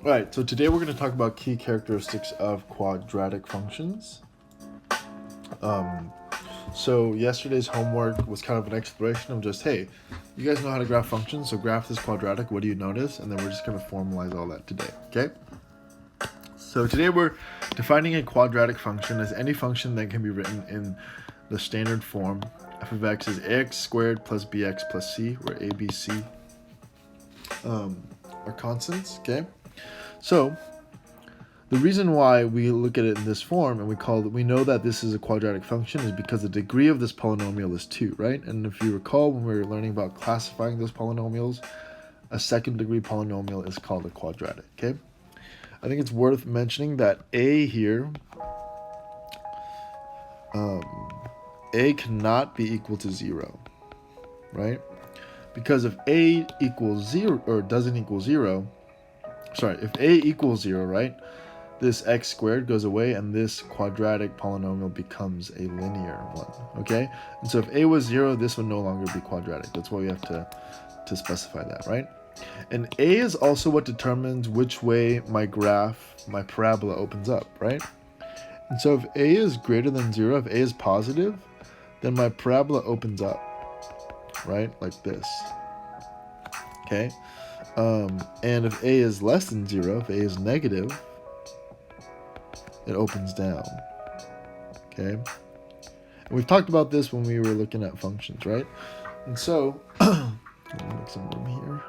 Alright, so today we're going to talk about key characteristics of quadratic functions. So yesterday's homework was kind of an exploration of just, hey, you guys know how to graph functions, so graph this quadratic, what do you notice? And then we're just going to formalize all that today, okay? So today we're defining a quadratic function as any function that can be written in the standard form. F of x is ax squared plus bx plus c, where a, b, c are constants, okay? So the reason why we look at it in this form and we know that this is a quadratic function is because the degree of this polynomial is 2, right? And if you recall when we were learning about classifying those polynomials, a second degree polynomial is called a quadratic, okay? I think it's worth mentioning that a here, a cannot be equal to 0, right? Because if a equals 0 or doesn't equal 0, if a equals 0, right, this x squared goes away and this quadratic polynomial becomes a linear one, okay? And so if a was 0, this would no longer be quadratic. That's why we have to specify that, right? And a is also what determines which way my parabola opens up, right? And so if a is greater than 0, if a is positive, then my parabola opens up, right? Like this, okay? And if a is less than 0, if a is negative, it opens down, okay? And we've talked about this when we were looking at functions, right? And so, let me make some room here.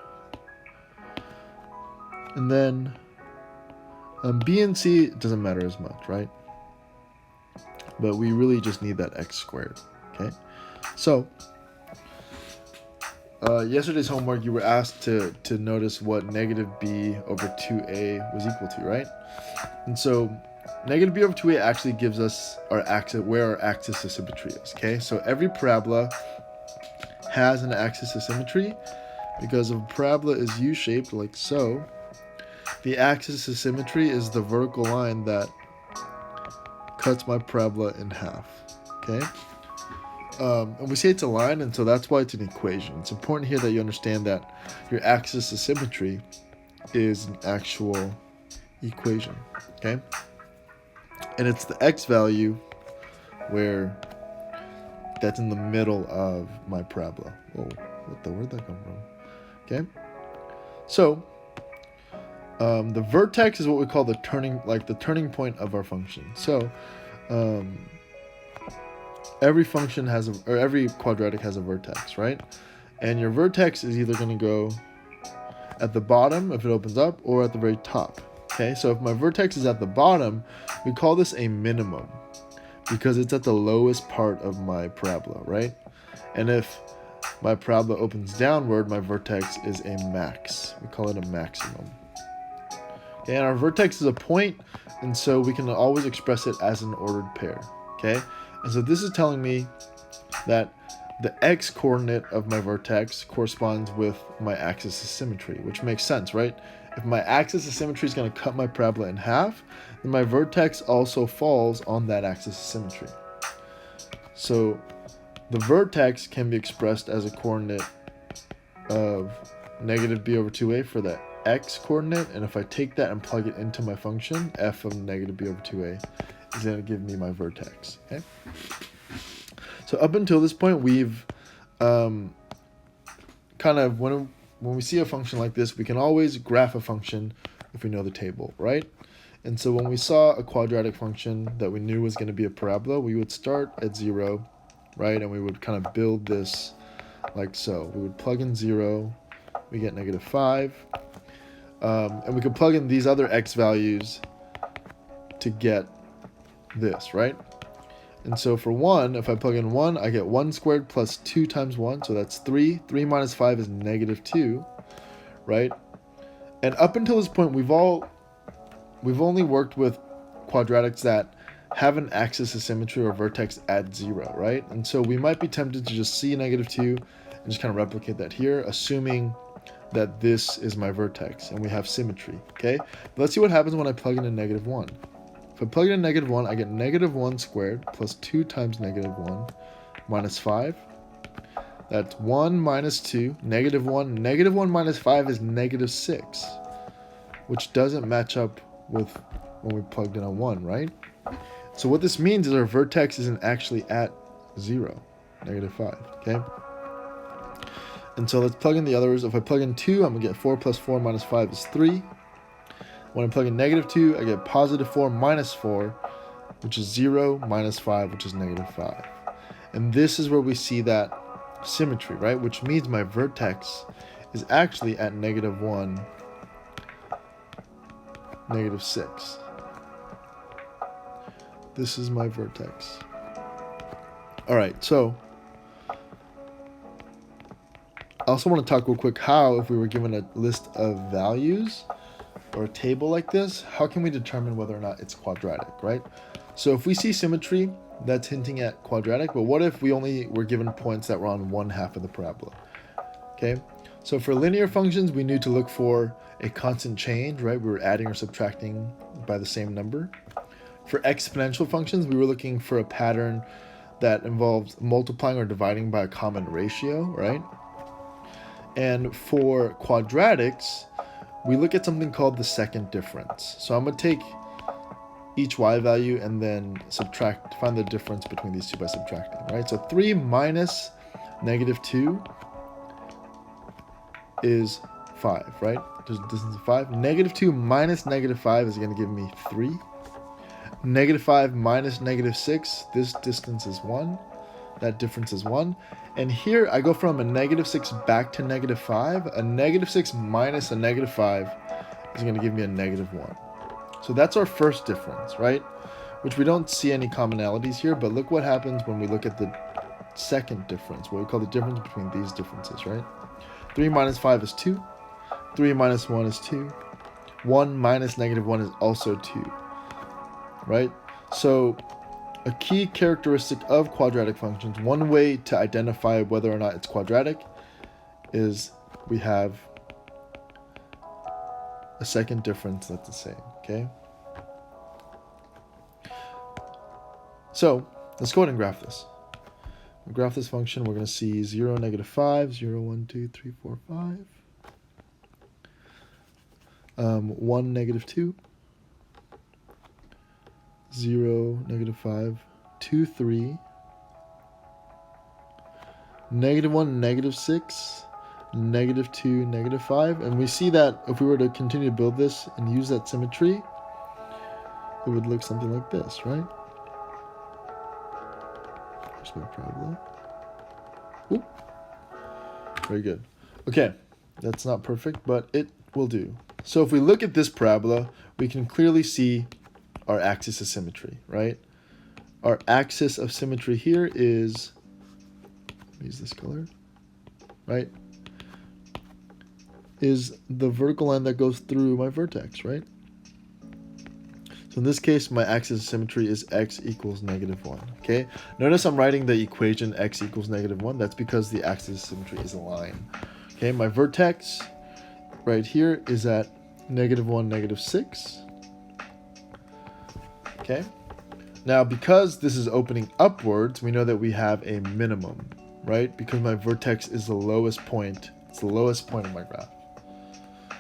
And then b and c doesn't matter as much, right? But we really just need that x squared, okay? So, yesterday's homework, you were asked to notice what negative b over 2a was equal to, right? And so negative b over 2a actually gives us our axis, where our axis of symmetry is, okay? So every parabola has an axis of symmetry because if a parabola is u-shaped like so, the axis of symmetry is the vertical line that cuts my parabola in half, okay? And we say it's a line, and so that's why it's an equation. It's important here that you understand that your axis of symmetry is an actual equation, okay? And it's the x value where that's in the middle of my parabola. Whoa, where'd that come from? Okay, so the vertex is what we call the turning point of our function. So every function has every quadratic has a vertex, right? And your vertex is either going to go at the bottom if it opens up or at the very top. Okay, so if my vertex is at the bottom, we call this a minimum because it's at the lowest part of my parabola, right? And if my parabola opens downward, my vertex is a max. We call it a maximum. Okay, and our vertex is a point, and so we can always express it as an ordered pair, okay? And so this is telling me that the x coordinate of my vertex corresponds with my axis of symmetry, which makes sense, right? If my axis of symmetry is going to cut my parabola in half, then my vertex also falls on that axis of symmetry. So the vertex can be expressed as a coordinate of negative b over 2a for the x coordinate, and if I take that and plug it into my function, f of negative b over 2a is going to give me my vertex, okay? So up until this point, we've kind of, when we see a function like this, we can always graph a function if we know the table, right? And so when we saw a quadratic function that we knew was going to be a parabola, we would start at 0, right? And we would kind of build this like so. We would plug in 0, we get negative 5, and we could plug in these other x values to get this, right? And so for 1, if I plug in 1, I get 1 squared plus 2 times 1, so that's 3. 3 minus 5 is negative 2, right? And up until this point, we've only worked with quadratics that have an axis of symmetry or vertex at 0, right? And so we might be tempted to just see negative 2 and just kind of replicate that here, assuming that this is my vertex and we have symmetry, okay? But let's see what happens when I plug in a negative 1. If I plug in a negative 1, I get negative 1 squared plus 2 times negative 1 minus 5. That's 1 minus 2, negative 1. Negative 1 minus 5 is negative 6. which doesn't match up with when we plugged in a 1, right? So what this means is our vertex isn't actually at 0, -5, okay? And so let's plug in the others. If I plug in 2, I'm going to get 4 plus 4 minus 5 is 3. When I plug in -2, I get positive 4 minus 4, which is 0, minus 5, which is -5. And this is where we see that symmetry, right? Which means my vertex is actually at -1, -6. This is my vertex. All right, so I also want to talk real quick how, if we were given a list of values or a table like this, how can we determine whether or not it's quadratic, right? So if we see symmetry, that's hinting at quadratic, but what if we only were given points that were on one half of the parabola? Okay, so for linear functions, we need to look for a constant change, right? We were adding or subtracting by the same number. For exponential functions, we were looking for a pattern that involves multiplying or dividing by a common ratio, right? And for quadratics, we look at something called the second difference. So I'm going to take each y value and then subtract, find the difference between these two by subtracting, right? So 3 minus -2 is 5, right? There's a distance of 5. -2 minus -5 is going to give me 3. -5 minus -6, this distance is 1. That difference is 1. And here I go from a -6 back to -5. A -6 minus a -5 is going to give me a -1. So that's our first difference, right? Which we don't see any commonalities here, but look what happens when we look at the second difference, what we call the difference between these differences, right? 3 minus 5 is 2. 3 minus 1 is 2. 1 minus -1 is also 2, right? So a key characteristic of quadratic functions, one way to identify whether or not it's quadratic, is we have a second difference that's the same, okay? So let's go ahead and graph this. We graph this function, we're going to see 0, -5, 0, 1, 2, 3, 4, 5. 1, -2. 0, -5, 2, 3. -1, -6. -2, -5. And we see that if we were to continue to build this and use that symmetry, it would look something like this, right? Here's my parabola. Oop. Very good. Okay, that's not perfect, but it will do. So if we look at this parabola, we can clearly see our axis of symmetry, right? Our axis of symmetry here is, use this color, right? Is the vertical line that goes through my vertex, right? So in this case, my axis of symmetry is x equals -1, okay? Notice I'm writing the equation x equals -1. That's because the axis of symmetry is a line. Okay, my vertex right here is at -1, -6. Okay, now because this is opening upwards, we know that we have a minimum, right? Because my vertex is the lowest point. It's the lowest point of my graph.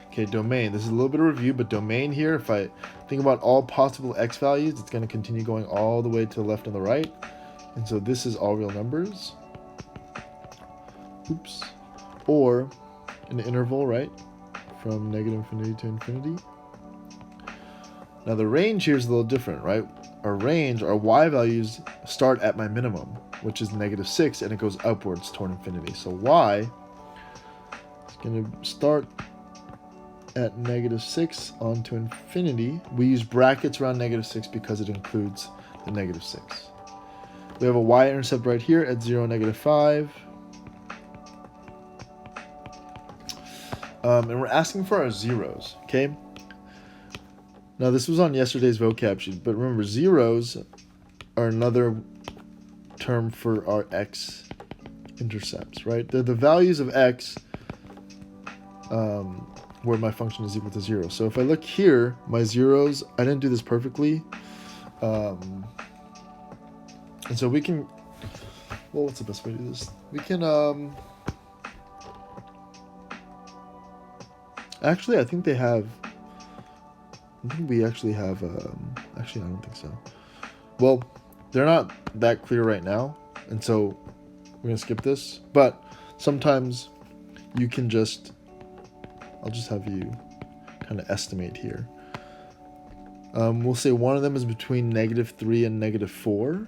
Okay, domain. This is a little bit of review, but domain here, if I think about all possible x values, it's going to continue going all the way to the left and the right. And so this is all real numbers. Oops. Or an interval, right? From -infinity to infinity. Now the range here is a little different, right? Our range, our y values start at my minimum, which is -6, and it goes upwards toward infinity. So y is going to start at -6 onto infinity. We use brackets around -6 because it includes the -6. We have a y-intercept right here at 0, -5. And we're asking for our zeros, okay? Now this was on yesterday's vocab sheet, but remember, zeros are another term for our x-intercepts, right? They're the values of x where my function is equal to 0. So if I look here, my zeros, I didn't do this perfectly. And so we can, well, what's the best way to do this? We can, actually, I think they have I think we actually have, actually, I don't think so. Well, they're not that clear right now, and so we're going to skip this. But sometimes you can just, I'll just have you kind of estimate here. We'll say one of them is between -3 and -4.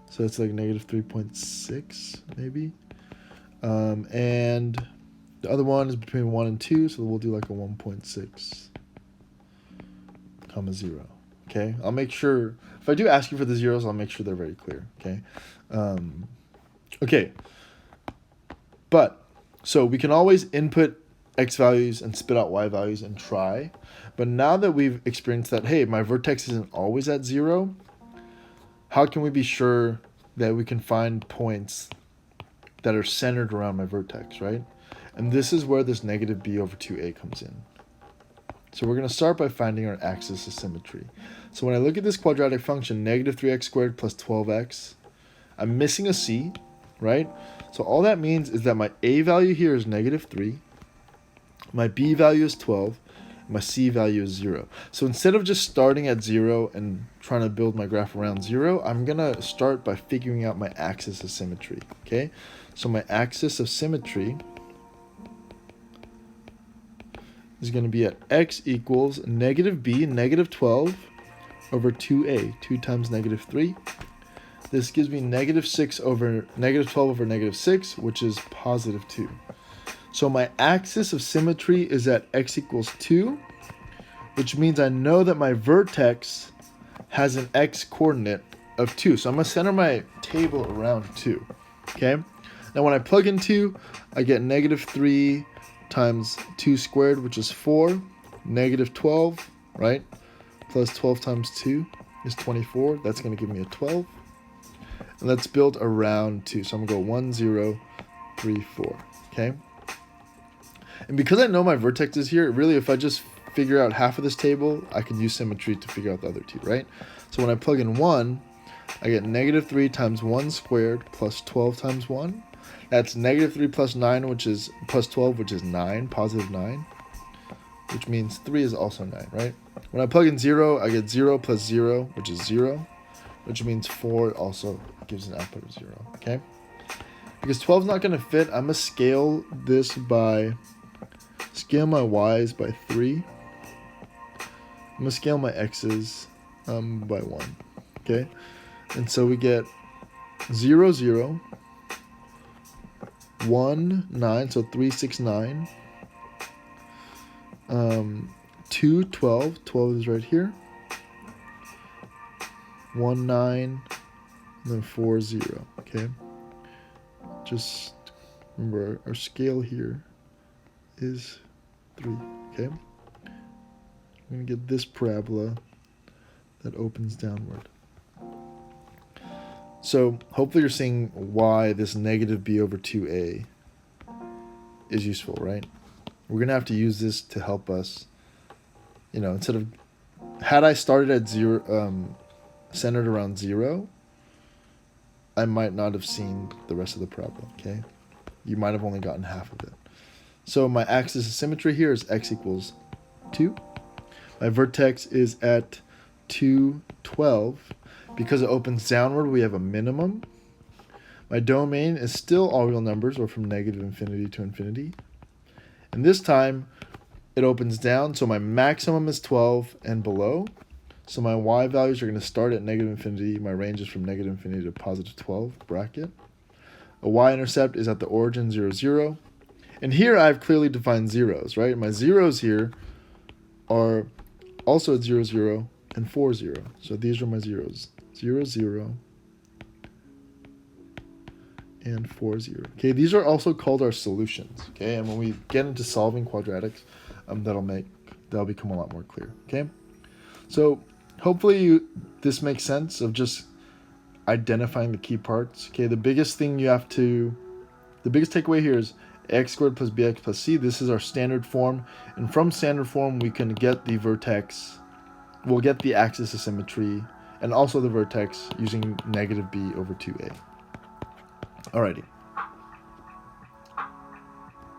So it's like -3.6, maybe. And the other one is between 1 and 2, so we'll do like a 1.6, comma 0. Okay, I'll make sure, if I do ask you for the zeros, I'll make sure they're very clear. Okay. Okay. But, so we can always input x values and spit out y values and try. But now that we've experienced that, hey, my vertex isn't always at 0, how can we be sure that we can find points that are centered around my vertex, right? And this is where this -b/2a comes in. So we're going to start by finding our axis of symmetry. So when I look at this quadratic function, -3x squared plus 12x, I'm missing a c, right? So all that means is that my a value here is -3, my b value is 12, my c value is 0. So instead of just starting at 0 and trying to build my graph around 0, I'm going to start by figuring out my axis of symmetry, okay? So my axis of symmetry is going to be at x equals -b, -12 over 2a, 2 times -3. This gives me -6 over -12 over -6, which is +2. So my axis of symmetry is at x equals 2, which means I know that my vertex has an x coordinate of 2. So I'm going to center my table around 2, okay? Now when I plug in 2, I get -3 times 2 squared, which is 4, -12, right? Plus 12 times 2 is 24. That's going to give me a 12. And that's built around 2. So I'm going to go 1, 0, 3, 4, okay? And because I know my vertex is here, really, if I just figure out half of this table, I can use symmetry to figure out the other two, right? So when I plug in 1, I get -3 times 1 squared plus 12 times 1. That's -3 plus 9, which is plus 12, which is 9, +9, which means 3 is also 9, right? When I plug in 0, I get 0 plus 0, which is 0, which means 4 also gives an output of 0, okay? Because 12 is not going to fit, I'm going to scale this by, scale my y's by 3. I'm going to scale my x's by 1, okay? And so we get 0, 0, 1, 9, so 3, 6, 9. 2, 12, 12 is right here. 1, 9, and then 4, 0, okay? Just remember our scale here is 3, okay? I'm going to get this parabola that opens downward. So hopefully you're seeing why this -b/2a is useful, right? We're going to have to use this to help us, you know, instead of, had I started at 0, centered around 0, I might not have seen the rest of the parabola, okay? You might have only gotten half of it. So my axis of symmetry here is x equals 2. My vertex is at 2, 12. Because it opens downward, we have a minimum. My domain is still all real numbers, or from -infinity to infinity. And this time, it opens down, so my maximum is 12 and below. So my y values are going to start at -infinity. My range is from -infinity to +12, bracket. A y-intercept is at the origin, 0, 0. And here I've clearly defined zeros, right? My zeros here are also at 0, 0 and 4, 0. So these are my zeros. 0, 0, and 4, 0. Okay, these are also called our solutions. Okay, and when we get into solving quadratics, that'll become a lot more clear. Okay, so hopefully this makes sense of just identifying the key parts. Okay, the biggest takeaway here is x squared plus bx plus c. This is our standard form, and from standard form we can get the vertex. We'll get the axis of symmetry and also the vertex using -b/2a. Alrighty.